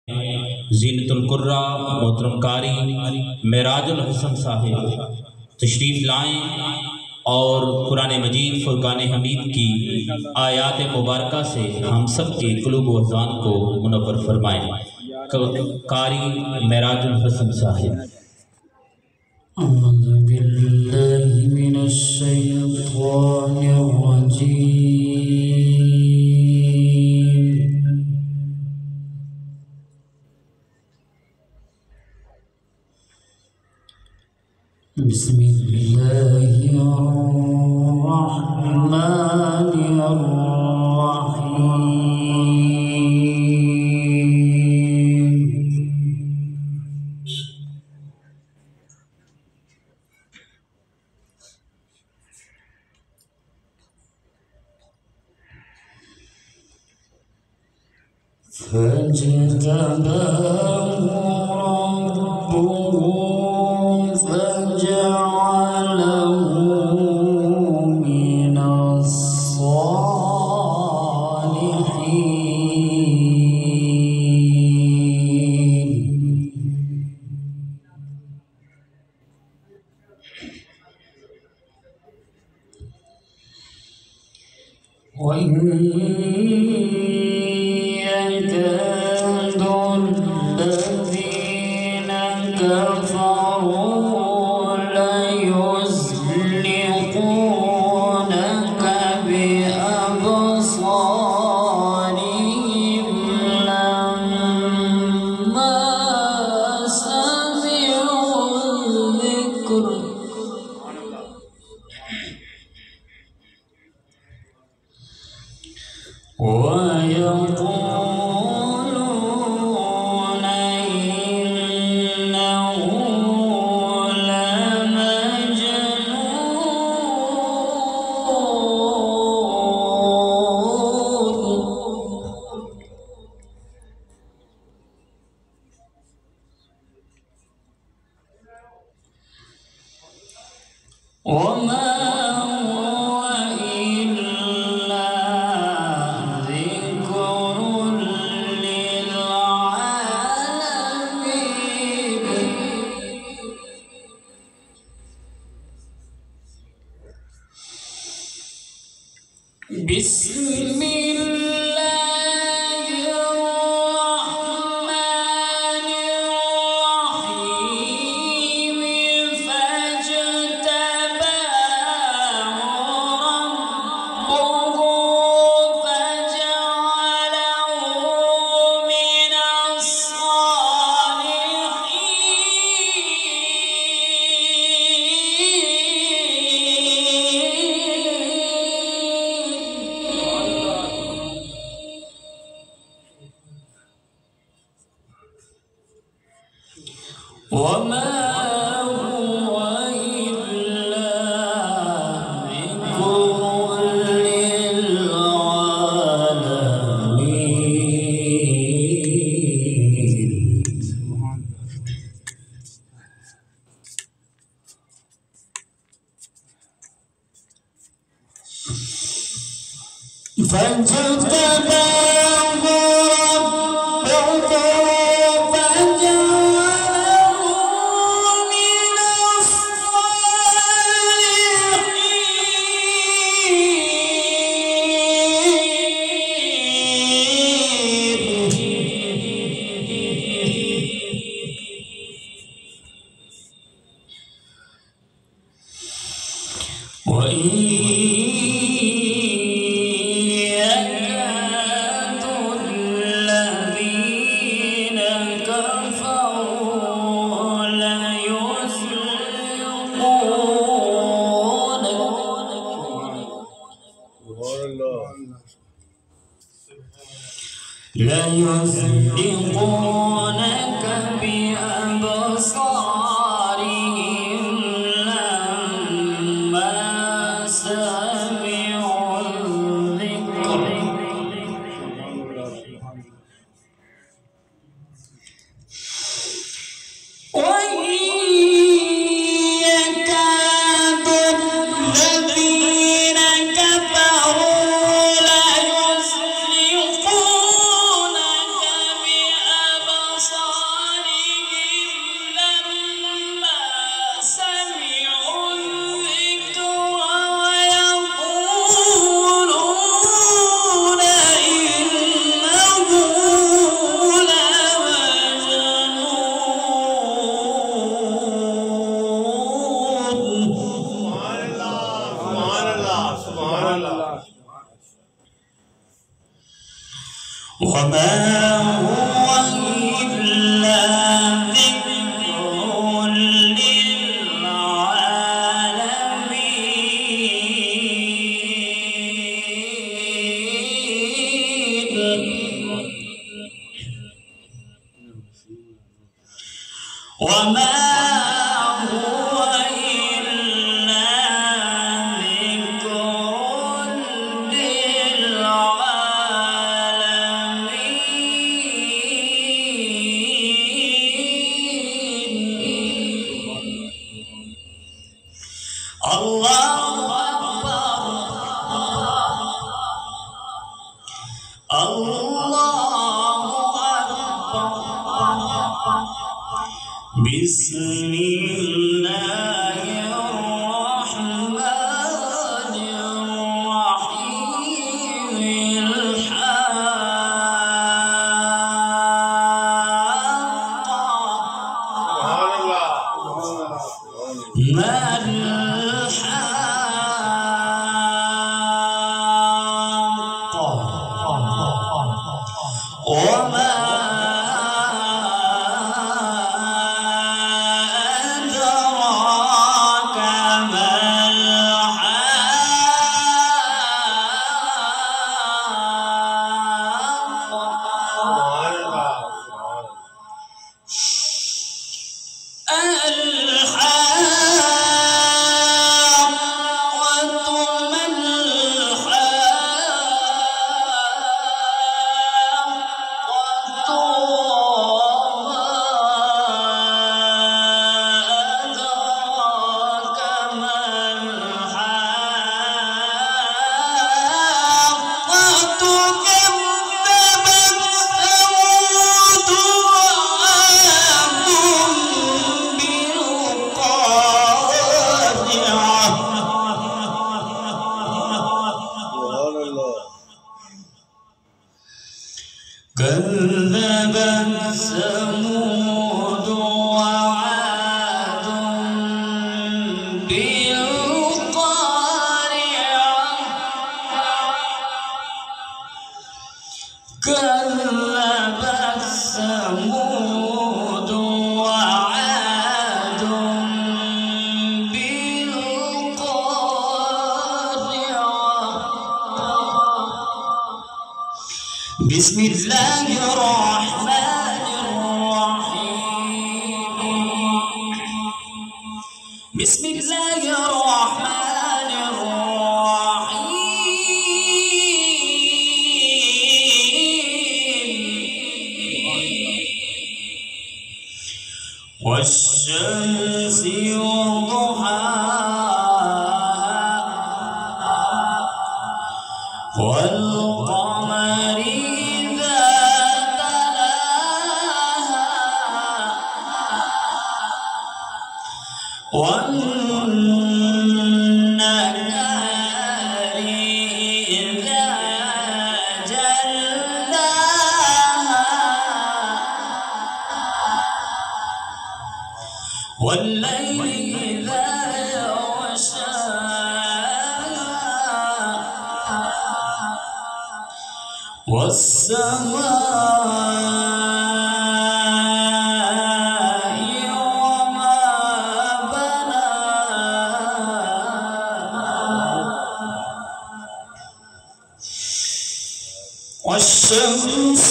ज़ीनतुल कुर्रा मोहतरम कारी मेराजुल हसन साहिब तशरीफ़ लाएँ और कुरान मजीद फुरकान हमीद की आयात मुबारका से हम सब के कुलूब व अज़ान को मुनव्वर फरमाएँ। कारी मेराजुल हसन साहिब। अऊज़ु बिल्लाहि मिनश शैतानिर रजीम। बिस्मिल्लाहिर रहमानिर रहीम। فاجتباه ربه فجعله من الصالحين. وإن يكاد الذين كفروا ليزلقونك بأبصارهم لما سمعوا الذكر ويقولون إنه لمجنون وما هو إلا ذكر للعالمين. بسم الله الرحمن الرحيم. فاجتباه ربه فجعله من الصالحين. وما هو إلا ذكر للعالمين. فاجتباه ربه فجعله من الصالحين. وإن يكاد الذين كفروا ليزلقونك بأبصارهم لما سمعوا الذكر وإن يكاد الذين كفروا ليزلقونك بأبصارهم وما هو إلا ذكر للعالمين. الله أكبر. الله أكبر. بسم الله الرحمن الرحيم. ما الحق وما أدراك ما كذبت ثمود وعاد بالقارعة. كذبت ثمود وعاد بالقارعة. بسم الله الرحمن الرحيم. بسم الله الرحمن الرحيم. والشمس وضحاها والقمر إذا تلاها والنهار إذا جلاها والليل إذا يغشاها والسماء وما بناها والشمس